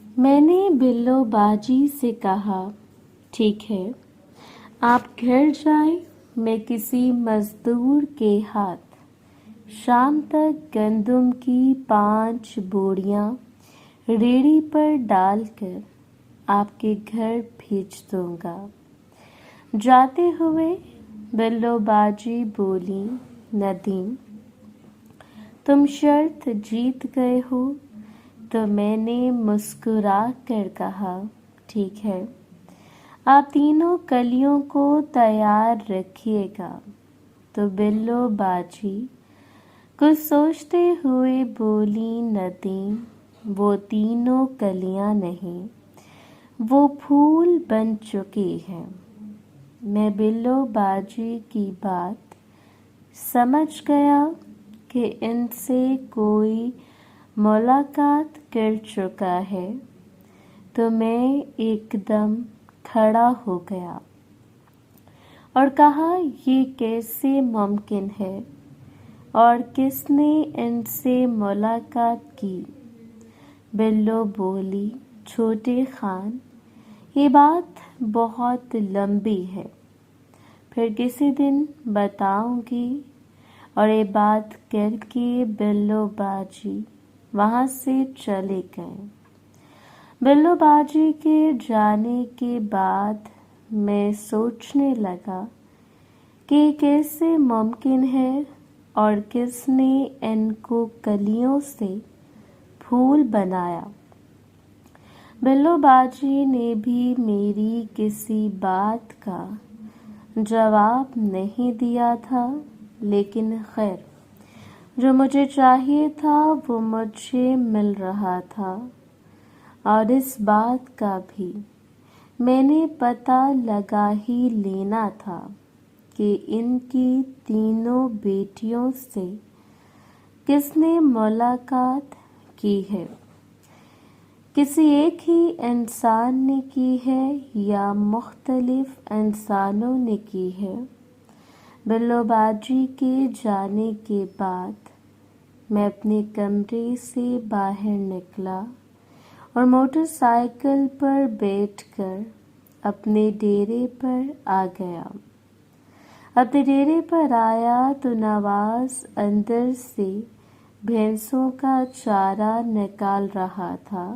میں نے بلو باجی سے کہا، ٹھیک ہے، آپ گھر جائیں، میں کسی مزدور کے ہاتھ شام تک گندم کی 5 بوریاں ریڑھی پر ڈال کر آپ کے گھر بھیج دوں گا۔ جاتے ہوئے بلو باجی بولی، ندیم، تم شرط جیت گئے ہو؟ تو میں نے مسکرا کر کہا، ٹھیک ہے، آپ تینوں کلیوں کو تیار رکھیے گا۔ تو بلو باجی کچھ سوچتے ہوئے بولی، ندیم، وہ تینوں کلیاں نہیں، وہ پھول بن چکی ہیں۔ میں بلو باجی کی بات سمجھ گیا کہ ان سے کوئی ملاقات کر چکا ہے، تو میں ایک دم کھڑا ہو گیا اور کہا، یہ کیسے ممکن ہے اور کس نے ان سے ملاقات کی؟ بلو بولی، چھوٹے خان، یہ بات بہت لمبی ہے، پھر کسی دن بتاؤں گی۔ اور یہ بات کر کے بلو باجی وہاں سے چلے گئے۔ بلو باجی کے جانے کے بعد میں سوچنے لگا کہ کیسے ممکن ہے اور کس نے ان کو کلیوں سے پھول بنایا۔ بلو باجی نے بھی میری کسی بات کا جواب نہیں دیا تھا، لیکن خیر، جو مجھے چاہیے تھا وہ مجھے مل رہا تھا، اور اس بات کا بھی میں نے پتہ لگا ہی لینا تھا کہ ان کی تینوں بیٹیوں سے کس نے ملاقات کی ہے، کسی ایک ہی انسان نے کی ہے یا مختلف انسانوں نے کی ہے۔ بلو باجی کے جانے کے بعد میں اپنے کمرے سے باہر نکلا اور موٹر سائیکل پر بیٹھ کر اپنے ڈیرے پر آ گیا۔ اپنے ڈیرے پر آیا تو نواز اندر سے بھینسوں کا چارہ نکال رہا تھا۔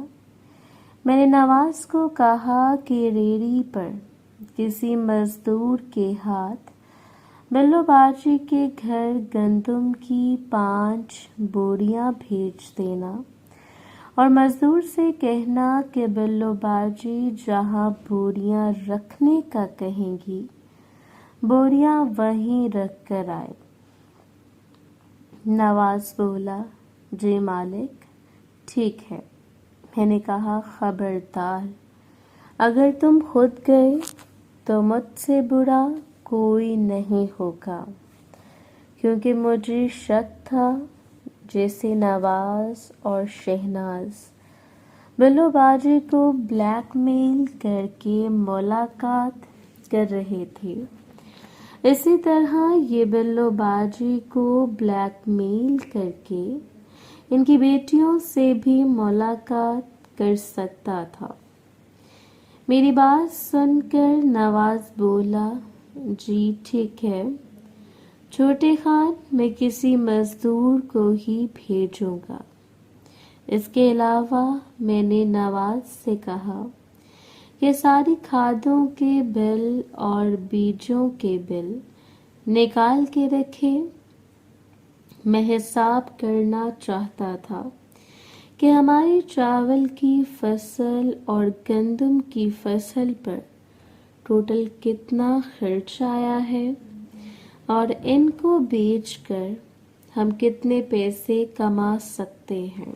میں نے نواز کو کہا کہ ریڑھی پر کسی مزدور کے ہاتھ بلو باجی کے گھر گندم کی 5 بوریاں بھیج دینا، اور مزدور سے کہنا کہ بلو باجی جہاں بوریاں رکھنے کا کہیں گی، بوریاں وہیں رکھ کر آئے۔ نواز بولا، جی مالک، ٹھیک ہے۔ میں نے کہا، خبردار، اگر تم خود گئے تو مجھ سے برا کوئی نہیں ہوگا، کیونکہ مجھے شک تھا جیسے نواز اور شہناز بلو باجی کو بلیک میل کر کے ملاقات کر رہے تھے، اسی طرح یہ بلو باجی کو بلیک میل کر کے ان کی بیٹیوں سے بھی ملاقات کر سکتا تھا۔ میری بات سن کر نواز بولا، جی ٹھیک ہے چھوٹے خان، میں کسی مزدور کو ہی بھیجوں گا۔ اس کے علاوہ میں نے نواز سے کہا کہ ساری کھادوں کے بل اور بیجوں کے بل نکال کے رکھے۔ میں حساب کرنا چاہتا تھا کہ ہماری چاول کی فصل اور گندم کی فصل پر ٹوٹل کتنا خرچ آیا ہے، اور ان کو بیچ کر ہم کتنے پیسے کما سکتے ہیں،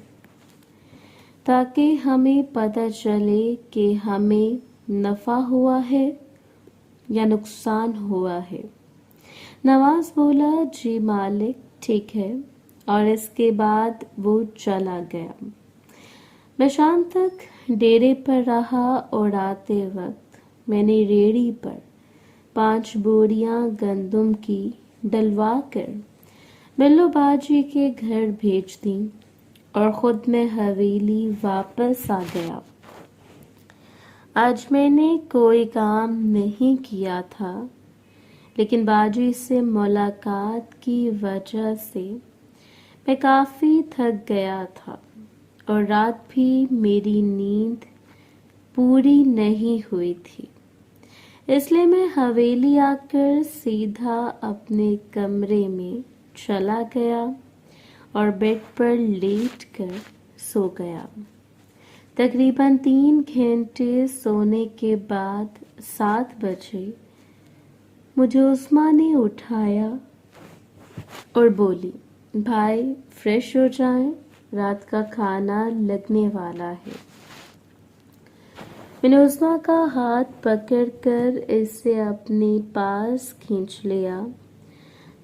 تاکہ ہمیں پتہ چلے کہ ہمیں نفع ہوا ہے یا نقصان ہوا ہے۔ نواز بولا، جی مالک، ٹھیک ہے، اور اس کے بعد وہ چلا گیا۔ میں شام تک ڈیرے پر رہا اور آتے وقت میں نے ریڑھی پر 5 بوریاں گندم کی ڈلوا کر بلو باجی کے گھر بھیج دیں اور خود میں حویلی واپس آ گیا۔ آج میں نے کوئی کام نہیں کیا تھا، لیکن باجی سے ملاقات کی وجہ سے میں کافی تھک گیا تھا اور رات بھی میری نیند پوری نہیں ہوئی تھی، اس لیے میں حویلی آ کر سیدھا اپنے کمرے میں چلا گیا اور بیڈ پر لیٹ کر سو گیا۔ تقریباً 3 گھنٹے سونے کے بعد 7 بجے مجھے عظمیٰ نے اٹھایا اور بولی، بھائی فریش ہو جائیں، رات کا کھانا لگنے والا ہے۔ میں نے عظمیٰ کا ہاتھ پکڑ کر اسے اپنے پاس کھینچ لیا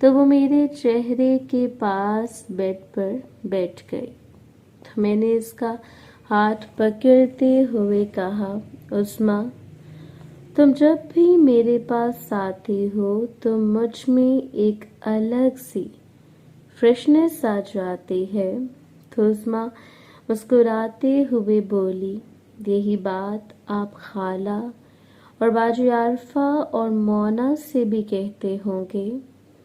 تو وہ میرے چہرے کے پاس بیڈ پر بیٹھ گئی، تو میں نے اس کا ہاتھ پکڑتے ہوئے کہا، عظمیٰ تم جب بھی میرے پاس آتی ہو تو مجھ میں ایک الگ سی فریشنس آ جاتی ہے۔ تو عظمیٰ مسکراتے ہوئے بولی، یہی بات آپ خالہ اور باجی عارفہ اور مونا سے بھی کہتے ہوں گے۔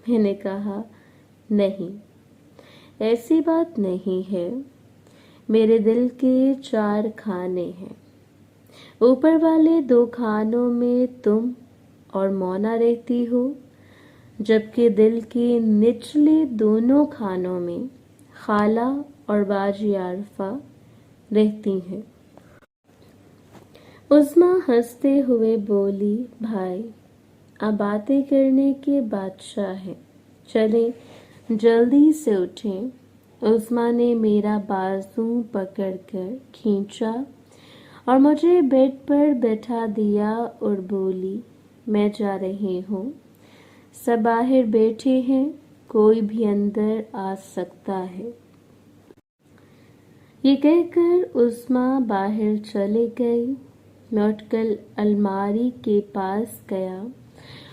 میں نے کہا، نہیں، ایسی بات نہیں ہے، میرے دل کے 4 خانے ہیں، اوپر والے 2 خانوں میں تم اور مونا رہتی ہو، جبکہ دل کے نچلے دونوں خانوں میں خالہ اور باجی عارفہ رہتی ہیں۔ عظمیٰ ہنستے ہوئے بولی، بھائی آپ باتیں کرنے کے بادشاہ ہیں، چلیں جلدی سے اٹھیں۔ عظمیٰ نے میرا بازو پکڑ کر کھینچا اور مجھے بیڈ پر بٹھا دیا اور بولی، میں جا رہی ہوں، سب باہر بیٹھے ہیں، کوئی بھی اندر آ سکتا ہے۔ یہ کہہ کر عظمیٰ باہر چلے گئی۔ میں اٹھ کر الماری کے پاس گیا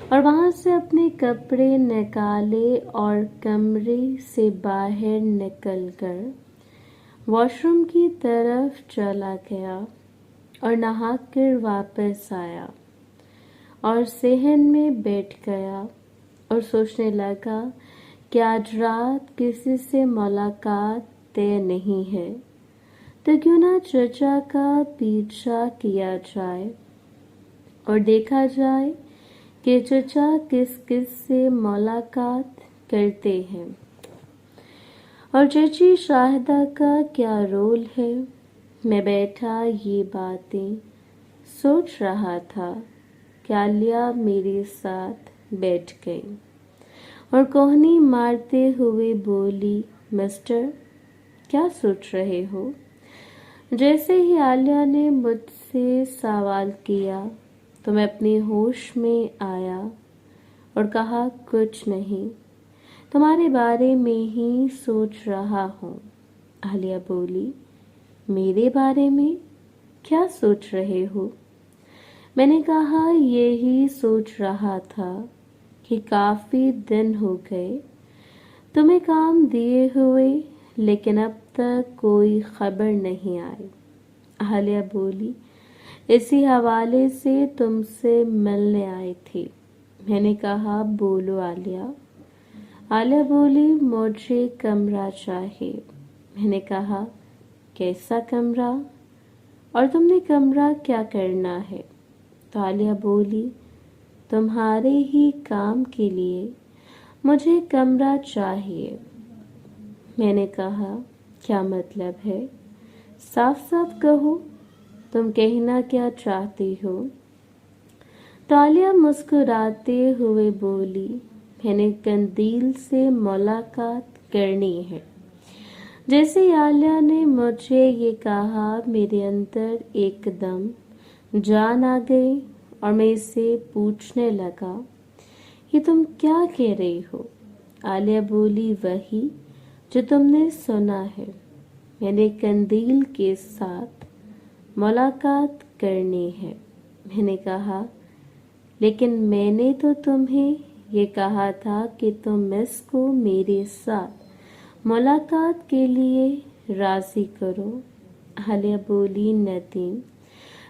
اور وہاں سے اپنے کپڑے نکالے اور کمرے سے باہر نکل کر واش روم کی طرف چلا گیا اور نہا کر واپس آیا اور صحن میں بیٹھ گیا اور سوچنے لگا کہ آج رات کسی سے ملاقات طے نہیں ہے، تو کیوں نہ چچا کا پیچھا کیا جائے اور دیکھا جائے کہ چچا کس کس سے ملاقات کرتے ہیں اور چچی شاہدہ کا کیا رول ہے۔ میں بیٹھا یہ باتیں سوچ رہا تھا کہ عالیہ میرے ساتھ بیٹھ گئی اور کوہنی مارتے ہوئے بولی، مسٹر کیا سوچ رہے ہو؟ جیسے ہی عالیہ نے مجھ سے سوال کیا تو میں اپنے ہوش میں آیا اور کہا، کچھ نہیں، تمہارے بارے میں ہی سوچ رہا ہوں۔ عالیہ بولی، میرے بارے میں کیا سوچ رہے ہو؟ میں نے کہا، یہی سوچ رہا تھا کہ کافی دن ہو گئے تمہیں کام دیے ہوئے، لیکن اب تک کوئی خبر نہیں آئی۔ عالیہ بولی، اسی حوالے سے تم سے ملنے آئی تھی۔ میں نے کہا، بولو عالیہ۔ عالیہ بولی، مجھے کمرہ چاہیے۔ میں نے کہا، کیسا کمرہ؟ اور تم نے کمرہ کیا کرنا ہے؟ تو عالیہ بولی، تمہارے ہی کام کے لیے مجھے کمرہ چاہیے۔ میں نے کہا، کیا مطلب ہے؟ صاف صاف کہو، تم کہنا کیا چاہتی ہو؟ تو عالیہ مسکراتے ہوئے بولی، میں نے قندیل سے ملاقات کرنی ہے۔ جیسے ہی عالیہ نے مجھے یہ کہا، میرے اندر ایک دم جان آ گئی اور میں اسے پوچھنے لگا، یہ تم کیا کہہ رہی ہو؟ عالیہ بولی، وہی جو تم نے سنا ہے، میں نے قندیل کے ساتھ ملاقات کرنی ہے۔ میں نے کہا، لیکن میں نے تو تمہیں یہ کہا تھا کہ تم اس کو میرے ساتھ ملاقات کے لیے راضی کرو۔ عالیہ بولی، ندیم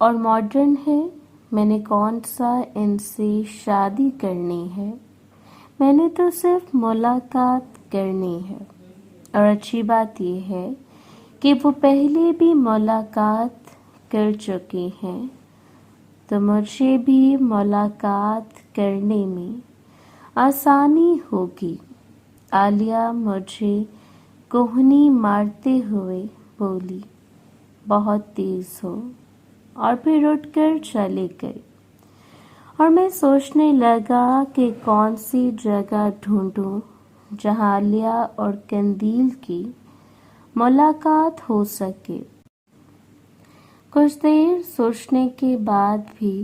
اور ماڈرن ہے، میں نے کون سا ان سے شادی کرنی ہے، میں نے تو صرف ملاقات کرنی ہے۔ اور اچھی بات یہ ہے کہ وہ پہلے بھی ملاقات کر چکی ہیں، تو مجھے بھی ملاقات کرنے میں آسانی ہوگی۔ عالیہ مجھے کوہنی مارتے ہوئے بولی، بہت تیز ہو، اور پھر اٹھ کر چلی گئی۔ اور میں سوچنے لگا کہ کون سی جگہ ڈھونڈوں جہاں عالیہ اور قندیل کی ملاقات ہو سکے۔ کچھ دیر سوچنے کے بعد بھی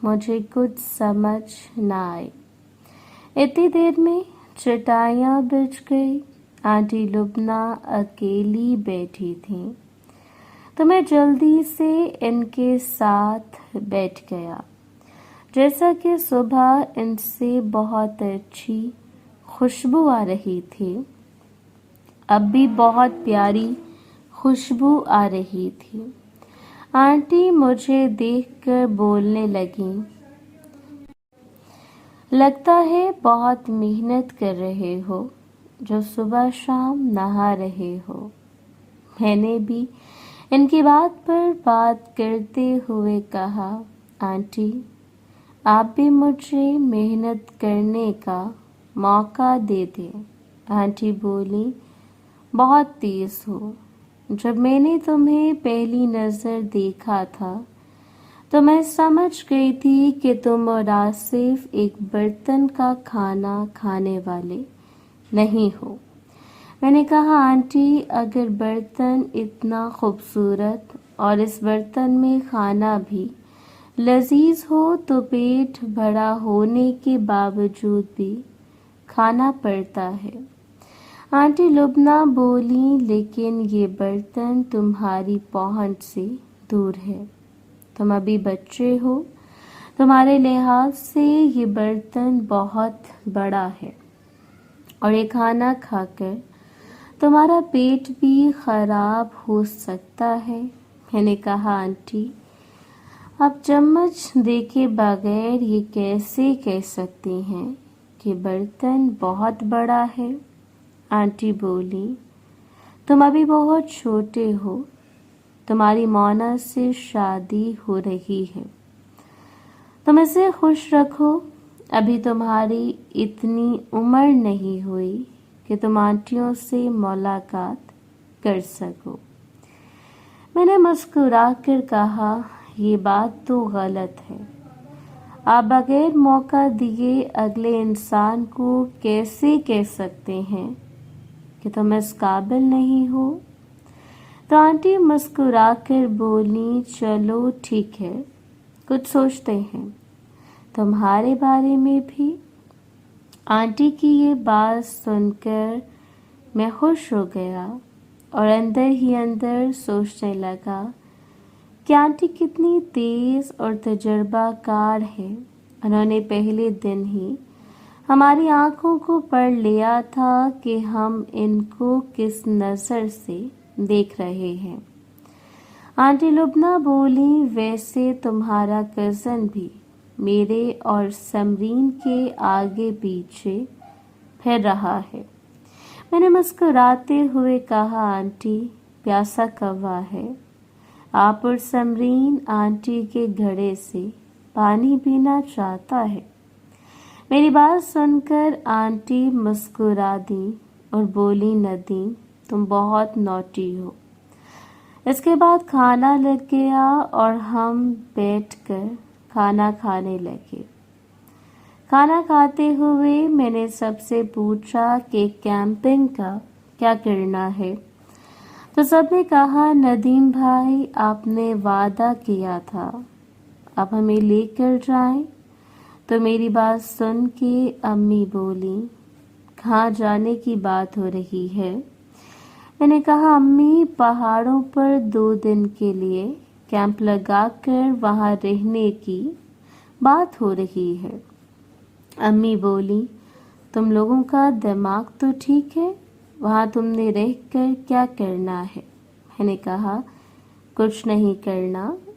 مجھے کچھ سمجھ نہ آئی۔ اتنی دیر میں چٹائیاں بچھ گئی، آنٹی لبنہ اکیلی بیٹھی تھیں، تو میں جلدی سے ان کے ساتھ بیٹھ گیا۔ جیسا کہ صبح ان سے بہت اچھی خوشبو آ رہی تھی، اب بھی بہت پیاری خوشبو آ رہی تھی۔ آنٹی مجھے دیکھ کر بولنے لگیں، لگتا ہے بہت محنت کر رہے ہو جو صبح شام نہا رہے ہو۔ میں نے بھی ان کی بات پر بات کرتے ہوئے کہا، آنٹی آپ بھی مجھے محنت کرنے کا موقع دے دیں۔ آنٹی بولی، بہت تیز ہو۔ جب میں نے تمہیں پہلی نظر دیکھا تھا تو میں سمجھ گئی تھی کہ تم اور آصف ایک برتن کا کھانا کھانے والے نہیں ہو۔ میں نے کہا، آنٹی اگر برتن اتنا خوبصورت اور اس برتن میں کھانا بھی لذیذ ہو تو پیٹ بڑا ہونے کے باوجود بھی کھانا پڑتا ہے۔ آنٹی لبنہ بولی، لیکن یہ برتن تمہاری پہنچ سے دور ہے، تم ابھی بچے ہو، تمہارے لحاظ سے یہ برتن بہت بڑا ہے، اور یہ کھانا کھا کر تمہارا پیٹ بھی خراب ہو سکتا ہے۔ میں نے کہا، آنٹی آپ چمچ دیکھے بغیر یہ کیسے کہہ سکتی ہیں کہ برتن بہت بڑا ہے؟ آنٹی بولی، تم ابھی بہت چھوٹے ہو، تمہاری مونا سے شادی ہو رہی ہے، تم اسے خوش رکھو، ابھی تمہاری اتنی عمر نہیں ہوئی کہ تم آنٹیوں سے ملاقات کر سکو۔ میں نے مسکرا کر کہا، یہ بات تو غلط ہے، آپ بغیر موقع دیے اگلے انسان کو کیسے کہہ سکتے ہیں کہ تم اس قابل نہیں ہو؟ تو آنٹی مسکرا کر بولی، چلو ٹھیک ہے، کچھ سوچتے ہیں تمہارے بارے میں بھی۔ آنٹی کی یہ بات سن کر میں خوش ہو گیا اور اندر ہی اندر سوچنے لگا کہ آنٹی کتنی تیز اور تجربہ کار ہے، انہوں نے پہلے دن ہی ہماری آنکھوں کو پڑھ لیا تھا کہ ہم ان کو کس نظر سے دیکھ رہے ہیں۔ آنٹی لبنہ بولی، ویسے تمہارا کزن بھی میرے اور سمرین کے آگے پیچھے پھر رہا ہے۔ میں نے مسکراتے ہوئے کہا، آنٹی پیاسا کوا ہے، آپ اور سمرین آنٹی کے گھڑے سے پانی پینا چاہتا ہے۔ میری بات سن کر آنٹی مسکرا دیں اور بولی، ندیم تم بہت نوٹی ہو۔ اس کے بعد کھانا لگ گیا اور ہم بیٹھ کر کھانا کھانے لگے۔ کھانا کھاتے ہوئے میں نے سب سے پوچھا کہ کیمپنگ کا کیا کرنا ہے، تو سب نے کہا، ندیم بھائی آپ نے وعدہ کیا تھا آپ ہمیں لے کر جائیں۔ تو میری بات سن کے امی بولی، کہاں جانے کی بات ہو رہی ہے؟ میں نے کہا، امی پہاڑوں پر 2 دن کے لیے کیمپ لگا کر وہاں رہنے کی بات ہو رہی ہے۔ امی بولی، تم لوگوں کا دماغ تو ٹھیک ہے، وہاں تم نے رہ کر کیا کرنا ہے؟ میں نے کہا، کچھ نہیں کرنا،